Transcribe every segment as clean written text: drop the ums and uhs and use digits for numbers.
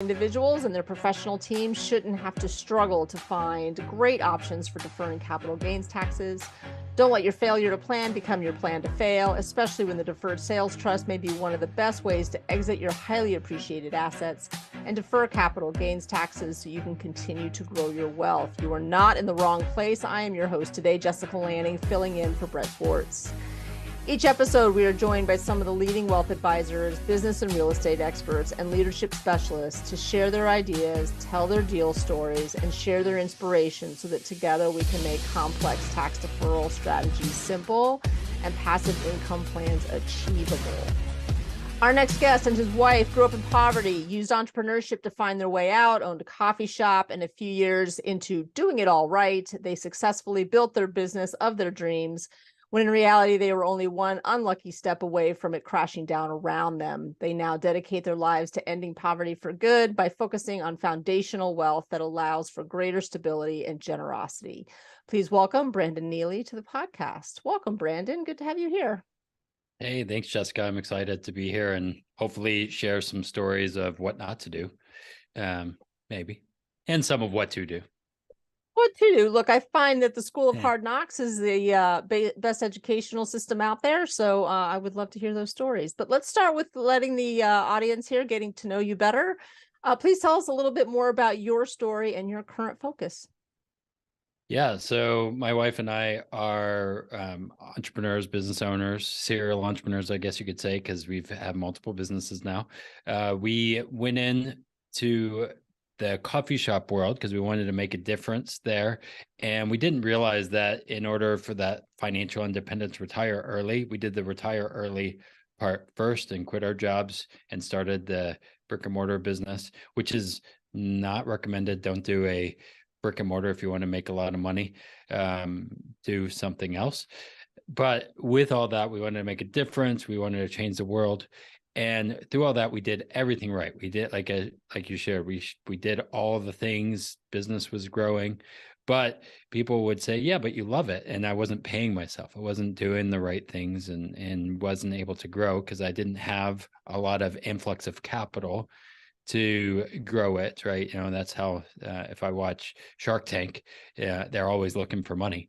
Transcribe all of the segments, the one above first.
Individuals and their professional teams shouldn't have to struggle to find great options for deferring capital gains taxes. Don't let your failure to plan become your plan to fail, especially when the Deferred Sales Trust may be one of the best ways to exit your highly appreciated assets and defer capital gains taxes so you can continue to grow your wealth. You are not in the wrong place. I am your host today, Jessica Lanning, filling in for Brett Swarts. Each episode, we are joined by some of the leading wealth advisors, business and real estate experts, and leadership specialists to share their ideas, tell their deal stories, and share their inspiration so that together we can make complex tax deferral strategies simple and passive income plans achievable. Our next guest and his wife grew up in poverty, used entrepreneurship to find their way out, owned a coffee shop, and a few years into doing it all right, they successfully built their business of their dreams, when in reality, they were only one unlucky step away from it crashing down around them. They now dedicate their lives to ending poverty for good by focusing on foundational wealth that allows for greater stability and generosity. Please welcome Brandon Neely to the podcast. Welcome, Brandon. Good to have you here. Hey, thanks, Jessica. I'm excited to be here and hopefully share some stories of what not to do, maybe, and some of what to do. What to do? Look, I find that the School of Hard Knocks is the best educational system out there. So I would love to hear those stories. But let's start with letting the audience here getting to know you better. Please tell us a little bit more about your story and your current focus. Yeah, so my wife and I are entrepreneurs, business owners, serial entrepreneurs, I guess you could say, because we've had multiple businesses now. We went in to the coffee shop world because we wanted to make a difference there. And we didn't realize that in order for that financial independence, retire early, we did the retire early part first and quit our jobs and started the brick and mortar business, which is not recommended. Don't do a brick and mortar if you want to make a lot of money. Do something else. But with all that, we wanted to make a difference. We wanted to change the world. And through all that, we did everything right. We did like you shared, we did all the things. Business was growing, but people would say, "Yeah, but you love it." And I wasn't paying myself. I wasn't doing the right things, and wasn't able to grow because I didn't have a lot of influx of capital to grow it. Right? You know, that's how. If I watch Shark Tank, they're always looking for money.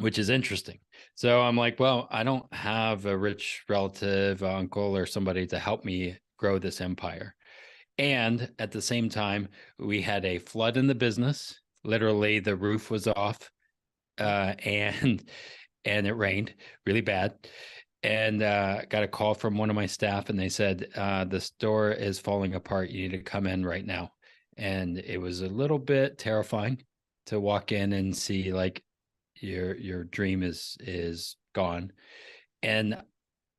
Which is interesting. So I'm like, well, I don't have a rich relative, uncle, or somebody to help me grow this empire. And at the same time, we had a flood in the business. Literally, the roof was off, and it rained really bad. And got a call from one of my staff, and they said, the store is falling apart. You need to come in right now. And it was a little bit terrifying to walk in and see like your dream is gone. And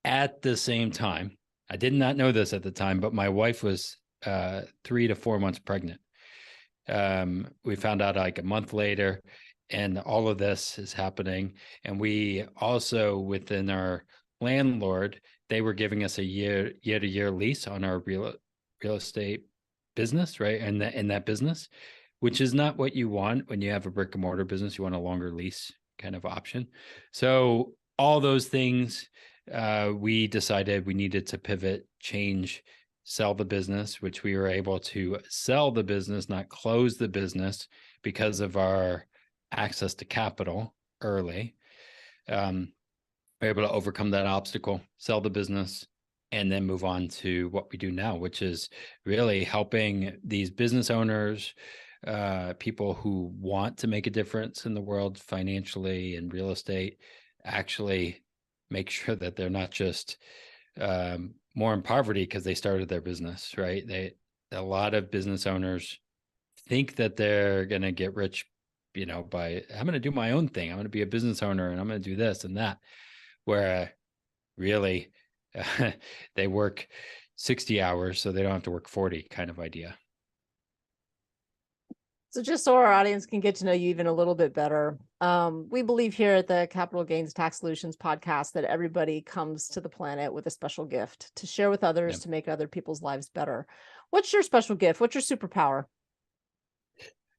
at the same time, I did not know this at the time, but my wife was 3 to 4 months pregnant. We found out like a month later, and all of this is happening. And we also, within our landlord, they were giving us a year-to-year lease on our real estate business, right? And in that business, which is not what you want when you have a brick and mortar business. You want a longer lease kind of option. So all those things, we decided we needed to pivot, change, sell the business, which we were able to sell the business, not close the business because of our access to capital early. We're able to overcome that obstacle, sell the business, and then move on to what we do now, which is really helping these business owners, people who want to make a difference in the world financially and real estate, actually make sure that they're not just more in poverty because they started their business, right? A lot of business owners think that they're going to get rich, by I'm going to do my own thing. I'm going to be a business owner and I'm going to do this and that, where really they work 60 hours so they don't have to work 40 kind of idea. So just so our audience can get to know you even a little bit better, we believe here at the Capital Gains Tax Solutions podcast that everybody comes to the planet with a special gift to share with others, to make other people's lives better. What's your special gift? What's your superpower?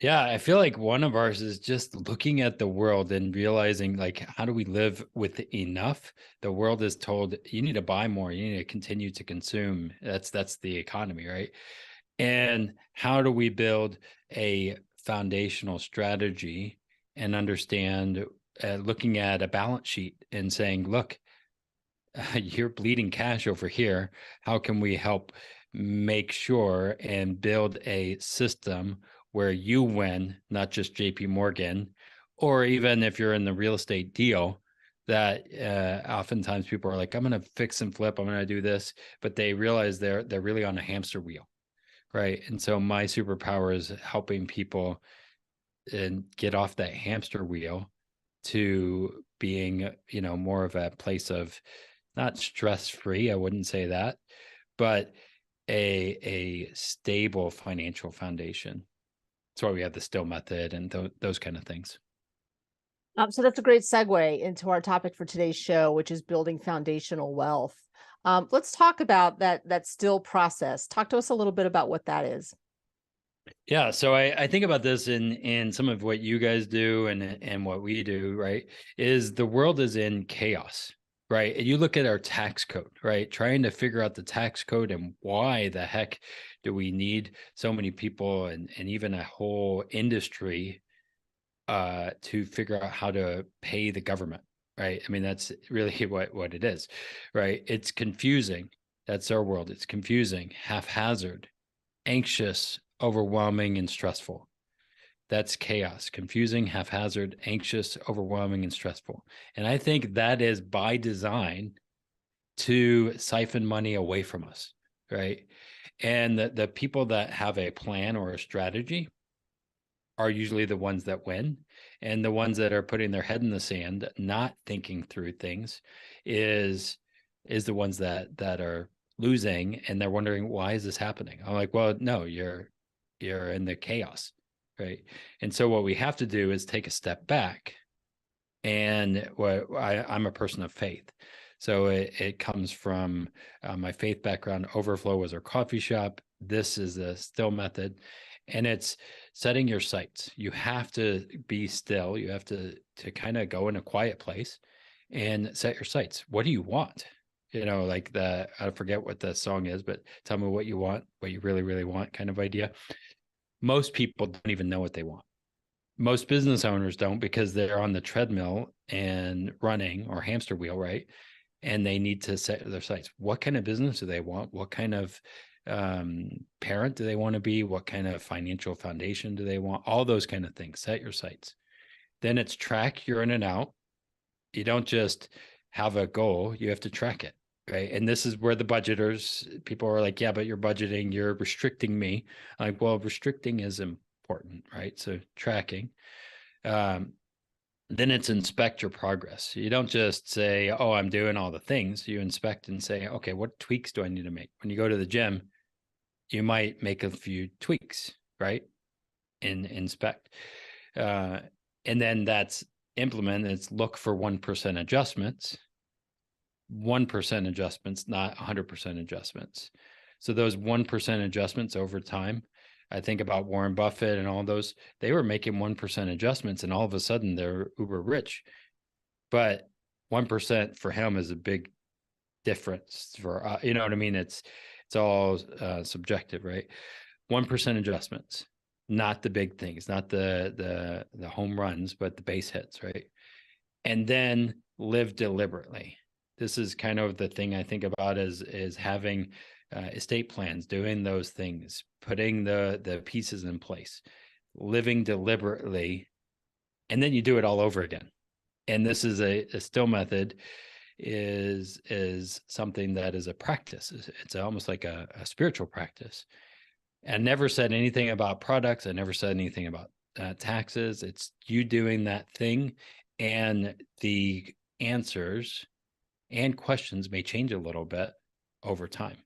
Yeah, I feel like one of ours is just looking at the world and realizing, like, how do we live with enough? The world is told you need to buy more, you need to continue to consume. That's the economy, right? And how do we build a foundational strategy and understand, looking at a balance sheet and saying, look, you're bleeding cash over here. How can we help make sure and build a system where you win, not just JP Morgan, or even if you're in the real estate deal, that oftentimes people are like, I'm going to fix and flip, I'm going to do this, but they realize they're really on a hamster wheel, right? And so my superpower is helping people and get off that hamster wheel to being, more of a place of not stress free, I wouldn't say that, but a stable financial foundation. That's why we have the still method and those kind of things. So that's a great segue into our topic for today's show, which is building foundational wealth. Let's talk about that still process. Talk to us a little bit about what that is. Yeah, so I think about this in some of what you guys do and what we do, right? Is the world is in chaos, right? And you look at our tax code, right? Trying to figure out the tax code and why the heck do we need so many people and even a whole industry to figure out how to pay the government, right? I mean, that's really what it is, right? It's confusing. That's our world. It's confusing, haphazard, anxious, overwhelming, and stressful. That's chaos, confusing, haphazard, anxious, overwhelming, and stressful. And I think that is by design to siphon money away from us, right? And the people that have a plan or a strategy are usually the ones that win. And the ones that are putting their head in the sand, not thinking through things, is the ones that are losing, and they're wondering, why is this happening? I'm like, well, no, you're in the chaos, right? And so what we have to do is take a step back. And I'm a person of faith, so it comes from my faith background. Overflow was our coffee shop. This is the still method, and it's setting your sights. You have to be still. You have to kind of go in a quiet place and set your sights. What do you want? Like I forget what the song is, but tell me what you want, what you really, really want, kind of idea. Most people don't even know what they want. Most business owners don't, because they're on the treadmill and running, or hamster wheel, right? And they need to set their sights. What kind of business do they want? What kind of parent do they want to be? What kind of financial foundation do they want? All those kind of things. Set your sights. Then it's track your in and out. You don't just have a goal, you have to track it, right? And this is where the budgeters, people are like, yeah, but you're budgeting, you're restricting me. I'm like, well, restricting is important, right? So tracking. Um, then it's inspect your progress. You don't just say, oh, I'm doing all the things. You inspect and say, okay, what tweaks do I need to make? When you go to the gym, you might make a few tweaks, right? And inspect. And then that's implement. It's look for 1% adjustments. 1% adjustments, not 100% adjustments. So those 1% adjustments over time, I think about Warren Buffett and all those, they were making 1% adjustments, and all of a sudden they're uber rich. But 1% for him is a big difference for, you know what I mean? It's all subjective, right? 1% adjustments, not the big things, not the home runs, but the base hits, right? And then live deliberately. This is kind of the thing I think about is having estate plans, doing those things, putting the pieces in place, living deliberately, and then you do it all over again. And this is a still method is something that is a practice. It's almost like a spiritual practice. I never said anything about products. I never said anything about taxes. It's you doing that thing, and the answers and questions may change a little bit over time,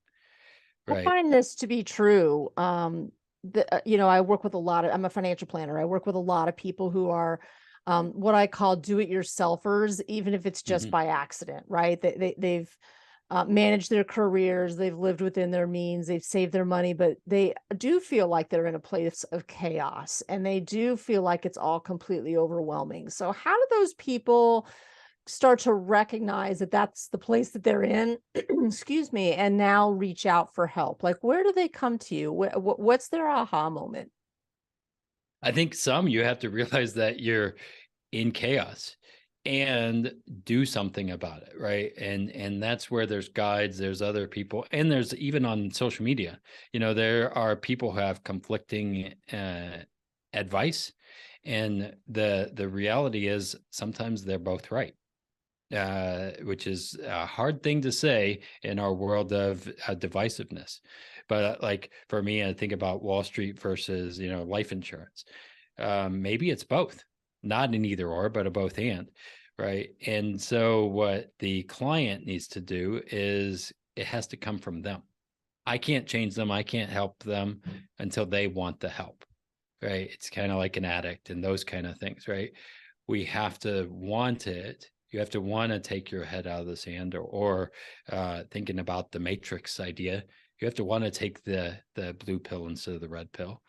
I right? find this to be true. I work with a lot of, I'm a financial planner. I work with a lot of people who are what I call do-it-yourselfers, even if it's just Mm-hmm. by accident, right? They've manage their careers. They've lived within their means. They've saved their money, but they do feel like they're in a place of chaos, and they do feel like it's all completely overwhelming. So how do those people start to recognize that that's the place that they're in, excuse me, and now reach out for help? Like, where do they come to you? What's their aha moment? I think some you have to realize that you're in chaos and do something about it, right? And that's where there's guides, there's other people, and there's even on social media, there are people who have conflicting advice, and the reality is sometimes they're both right, which is a hard thing to say in our world of divisiveness. But like for me, I think about Wall Street versus life insurance. Maybe it's both, not an either or, but a both and, right? And so what the client needs to do is it has to come from them. I can't change them. I can't help them until they want the help, right? It's kind of like an addict and those kind of things, right? We have to want it. You have to want to take your head out of the sand, or thinking about the Matrix idea, you have to want to take the blue pill instead of the red pill.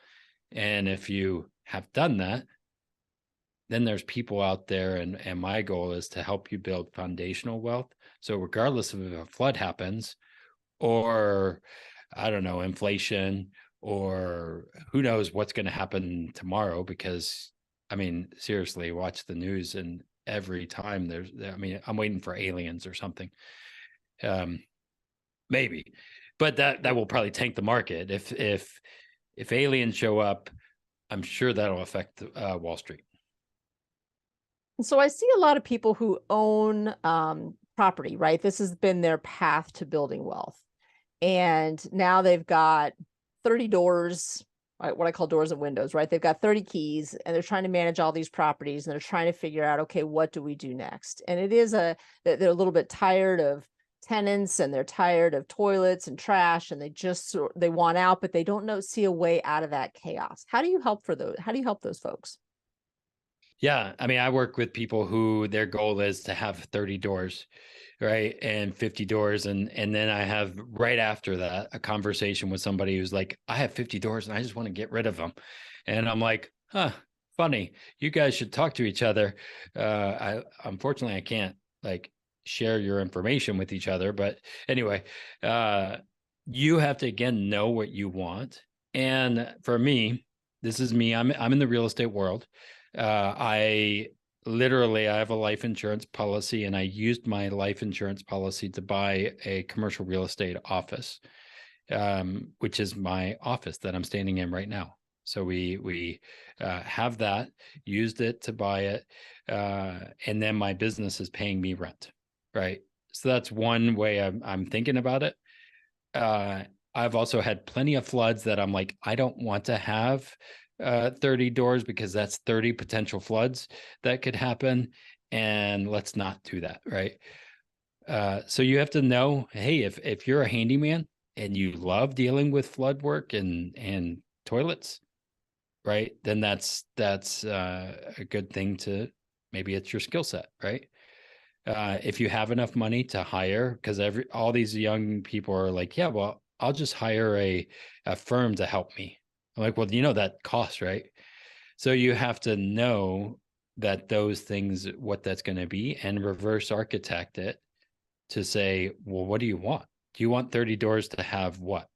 And if you have done that, then there's people out there, and my goal is to help you build foundational wealth. So regardless of if a flood happens, or I don't know, inflation, or who knows what's going to happen tomorrow, because I mean, seriously, watch the news, and every time I'm waiting for aliens or something. Maybe, but that will probably tank the market. If aliens show up, I'm sure that'll affect Wall Street. So I see a lot of people who own property, right? This has been their path to building wealth. And now they've got 30 doors, right, what I call doors and windows, right? They've got 30 keys, and they're trying to manage all these properties, and they're trying to figure out, okay, what do we do next? And they're a little bit tired of tenants, and they're tired of toilets and trash, and they want out, but they don't see a way out of that chaos. How do you help those folks? Yeah, I mean, I work with people who their goal is to have 30 doors, right? And 50 doors. And then I have right after that a conversation with somebody who's like, I have 50 doors and I just want to get rid of them. And I'm like, huh, funny. You guys should talk to each other. I unfortunately I can't like share your information with each other. But anyway, you have to again know what you want. And for me, this is me. I'm in the real estate world. I have a life insurance policy, and I used my life insurance policy to buy a commercial real estate office, which is my office that I'm standing in right now. So we have that, used it to buy it, and then my business is paying me rent, right? So that's one way I'm thinking about it. Uh, I've also had plenty of floods that I'm like, I don't want to have 30 doors, because that's 30 potential floods that could happen. And let's not do that. Right. So you have to know, hey, if you're a handyman and you love dealing with flood work and toilets, right, then that's a good thing maybe it's your skill set, right? If you have enough money to hire, because all these young people are like, yeah, well, I'll just hire a firm to help me. I'm like, well, that costs, right? So you have to know that those things, what that's going to be, and reverse architect it to say, well, what do you want? Do you want 30 doors to have what?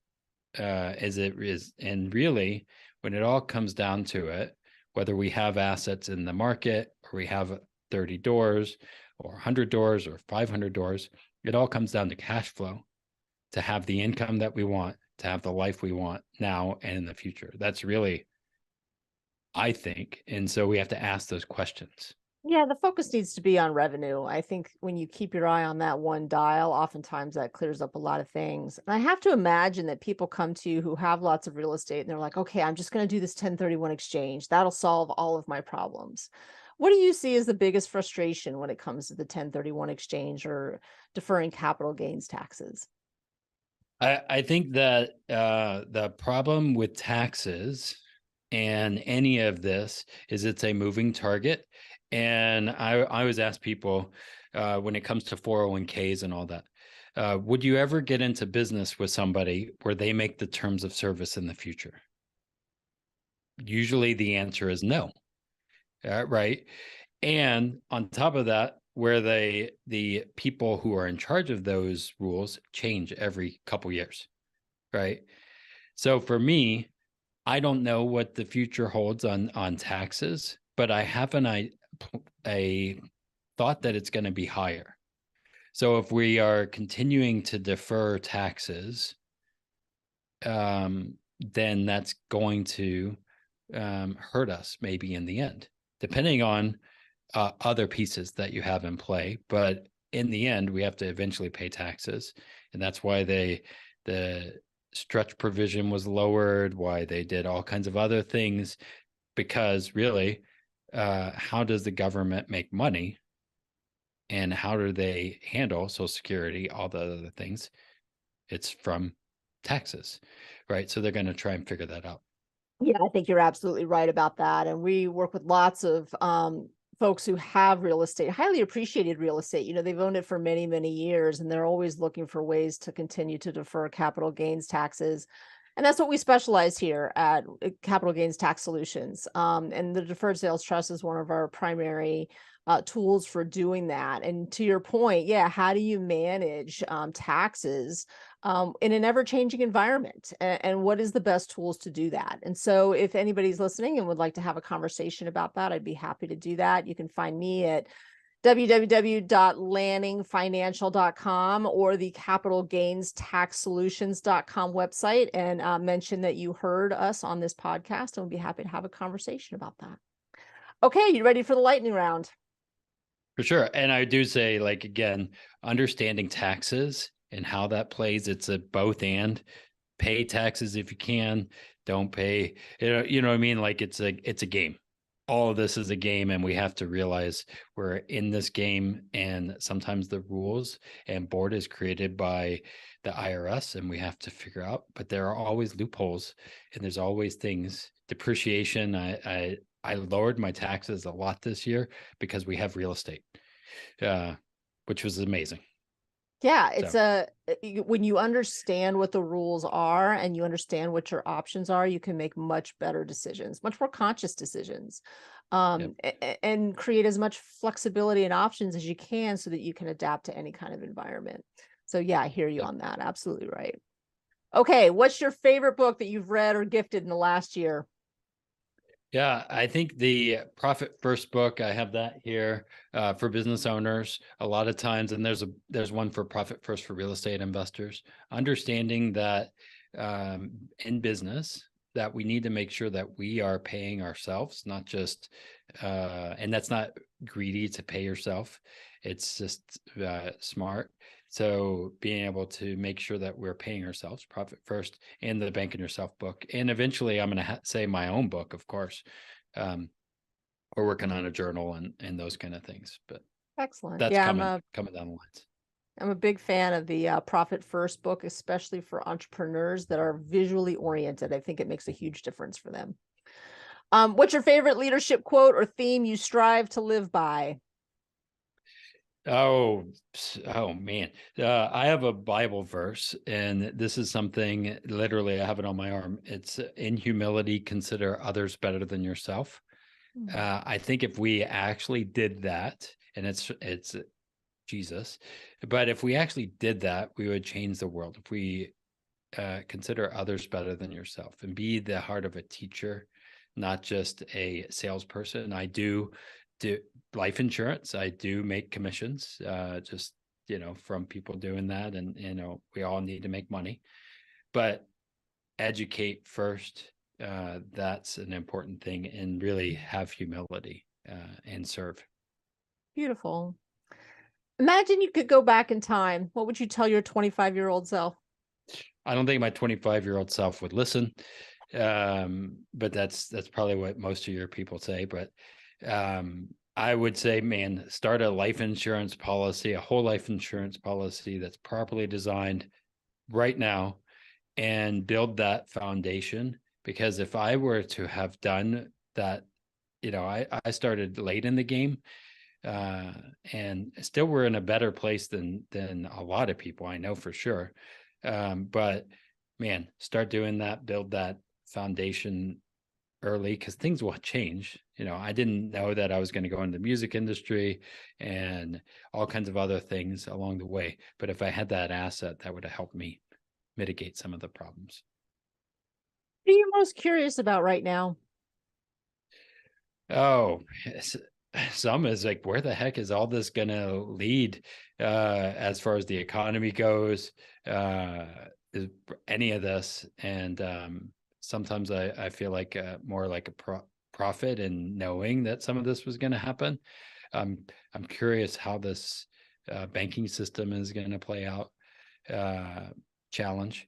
And really, when it all comes down to it, whether we have assets in the market or we have 30 doors or 100 doors or 500 doors, it all comes down to cash flow, to have the income that we want, to have the life we want now and in the future. That's really, I think. And so we have to ask those questions. Yeah, the focus needs to be on revenue. I think when you keep your eye on that one dial, oftentimes that clears up a lot of things. And I have to imagine that people come to you who have lots of real estate and they're like, okay, I'm just going to do this 1031 exchange. That'll solve all of my problems. What do you see as the biggest frustration when it comes to the 1031 exchange or deferring capital gains taxes? I think that the problem with taxes and any of this is it's a moving target. And I always ask people when it comes to 401ks and all that, Would you ever get into business with somebody where they make the terms of service in the future? Usually the answer is no. Right. And on top of that, where the people who are in charge of those rules change every couple years. Right. So for me, I don't know what the future holds on taxes, but I have a thought that it's going to be higher. So if we are continuing to defer taxes, then that's going to hurt us maybe in the end, depending on other pieces that you have in play. But in the end, we have to eventually pay taxes, and that's why the stretch provision was lowered, why they did all kinds of other things, because really, how does the government make money, and how do they handle Social Security, all the other things? It's from taxes, right? So they're going to try and figure that out. Yeah, I think you're absolutely right about that. And we work with lots of folks who have real estate, highly appreciated real estate. You know, they've owned it for many, many years, and they're always looking for ways to continue to defer capital gains taxes. And that's what we specialize here at Capital Gains Tax Solutions. And the Deferred Sales Trust is one of our primary tools for doing that. And to your point, yeah, how do you manage taxes in an ever-changing environment, and what is the best tools to do that? And so if anybody's listening and would like to have a conversation about that, I'd be happy to do that. You can find me at www.lanningfinancial.com or the capitalgainstaxsolutions.com website, and mention that you heard us on this podcast, and we'll be happy to have a conversation about that. Okay, you ready for the lightning round? For sure. And I do say, like, again, understanding taxes and how that plays, it's a both and. Pay taxes if you can, don't pay. You know what I mean? Like it's a game. All of this is a game, and we have to realize we're in this game, and sometimes the rules and board is created by the IRS, and we have to figure out, but there are always loopholes, and there's always things. Depreciation. I lowered my taxes a lot this year because we have real estate, which was amazing. Yeah, it's when you understand what the rules are and you understand what your options are, you can make much better decisions, much more conscious decisions, Yep. and create as much flexibility and options as you can so that you can adapt to any kind of environment. So yeah, I hear you Yep. on that. Absolutely right. Okay, what's your favorite book that you've read or gifted in the last year? Yeah, I think the Profit First book, I have that here for business owners a lot of times, and there's one for Profit First for real estate investors. Understanding that in business that we need to make sure that we are paying ourselves, not just and that's not greedy to pay yourself. It's just smart. So being able to make sure that we're paying ourselves, Profit First, and the Banking Yourself book. And eventually I'm going to say my own book, of course. We're working on a journal and those kind of things, but Excellent. that's Yeah, coming down the lines. I'm a big fan of the Profit First book, especially for entrepreneurs that are visually oriented. I think it makes a huge difference for them. What's your favorite leadership quote or theme you strive to live by? Oh man. I have a Bible verse, and this is something literally I have it on my arm. It's in humility, consider others better than yourself. I think if we actually did that, and it's Jesus, but if we actually did that, we would change the world. If we consider others better than yourself and be the heart of a teacher, not just a salesperson. I do life insurance. I do make commissions, just, from people doing that. And, we all need to make money, but educate first. That's an important thing, and really have humility and serve. Beautiful. Imagine you could go back in time. What would you tell your 25-year-old self? I don't think my 25-year-old self would listen. But that's probably what most of your people say. But I would say, man, start a life insurance policy, a whole life insurance policy that's properly designed right now, and build that foundation. Because if I were to have done that, I started late in the game. And still we're in a better place than a lot of people, I know for sure. But man, start doing that, build that foundation early, because things will change. I didn't know that I was going to go into the music industry and all kinds of other things along the way. But if I had that asset, that would have helped me mitigate some of the problems. What are you most curious about right now? Oh, some is like, where the heck is all this going to lead as far as the economy goes? Is any of this? And sometimes I feel like more like a profit in knowing that some of this was going to happen. I'm curious how this banking system is going to play out. Challenge,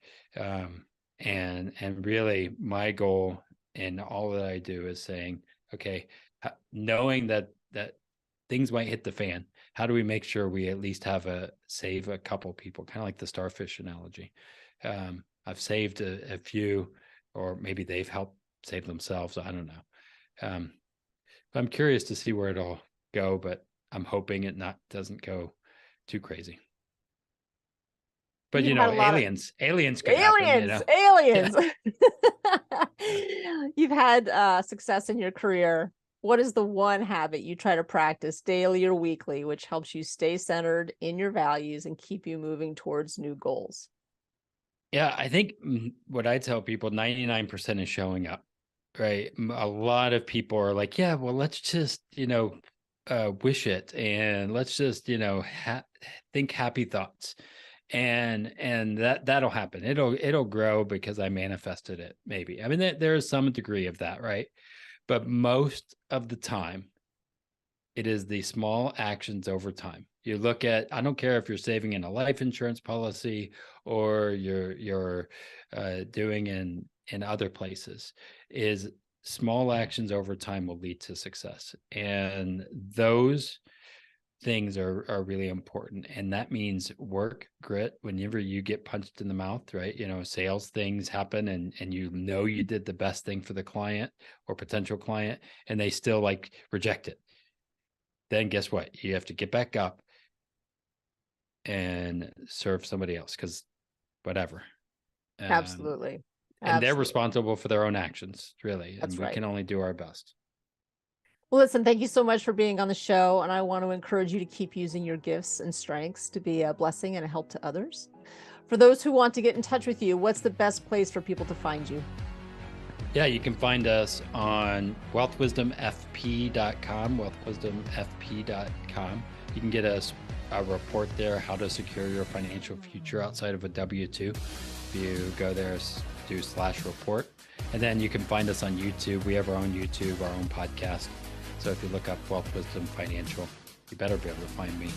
and really my goal in all that I do is saying, okay, knowing that things might hit the fan, how do we make sure we at least save a couple people, kind of like the starfish analogy. I've saved a few, or maybe they've helped save themselves, I don't know. I'm curious to see where it'll go, but I'm hoping it doesn't go too crazy. But You've had a lot of aliens could happen, aliens. Yeah. You've had success in your career. What is the one habit you try to practice daily or weekly, which helps you stay centered in your values and keep you moving towards new goals? Yeah, I think what I tell people, 99% is showing up, right? A lot of people are like, yeah, well, let's just, wish it, and let's just, think happy thoughts. And that'll happen. It'll grow because I manifested it, maybe. I mean, there is some degree of that, right? But most of the time, it is the small actions over time. You look at, I don't care if you're saving in a life insurance policy or you're doing in other places, is small actions over time will lead to success. And those things are really important. And that means work, grit. Whenever you get punched in the mouth, right? Sales things happen, and you did the best thing for the client or potential client, and they still like reject it. Then guess what? You have to get back up and serve somebody else, because whatever. Absolutely. And they're responsible for their own actions, really. That's and we right. can only do our best. Well, listen, thank you so much for being on the show. And I want to encourage you to keep using your gifts and strengths to be a blessing and a help to others. For those who want to get in touch with you, what's the best place for people to find you? Yeah, you can find us on wealthwisdomfp.com, wealthwisdomfp.com. You can get a report there, how to secure your financial future outside of a W-2. If you go there, do /report. And then you can find us on YouTube. We have our own YouTube, our own podcast. So if you look up Wealth Wisdom Financial, you better be able to find me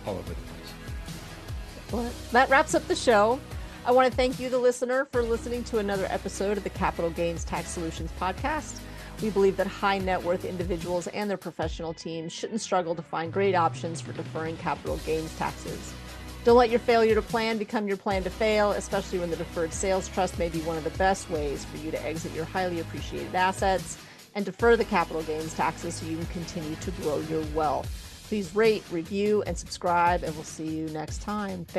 all over the place. Well, that wraps up the show. I want to thank you, the listener, for listening to another episode of the Capital Gains Tax Solutions podcast. We believe that high net worth individuals and their professional teams shouldn't struggle to find great options for deferring capital gains taxes. Don't let your failure to plan become your plan to fail, especially when the Deferred Sales Trust may be one of the best ways for you to exit your highly appreciated assets and defer the capital gains taxes so you can continue to grow your wealth. Please rate, review, and subscribe, and we'll see you next time. Thanks.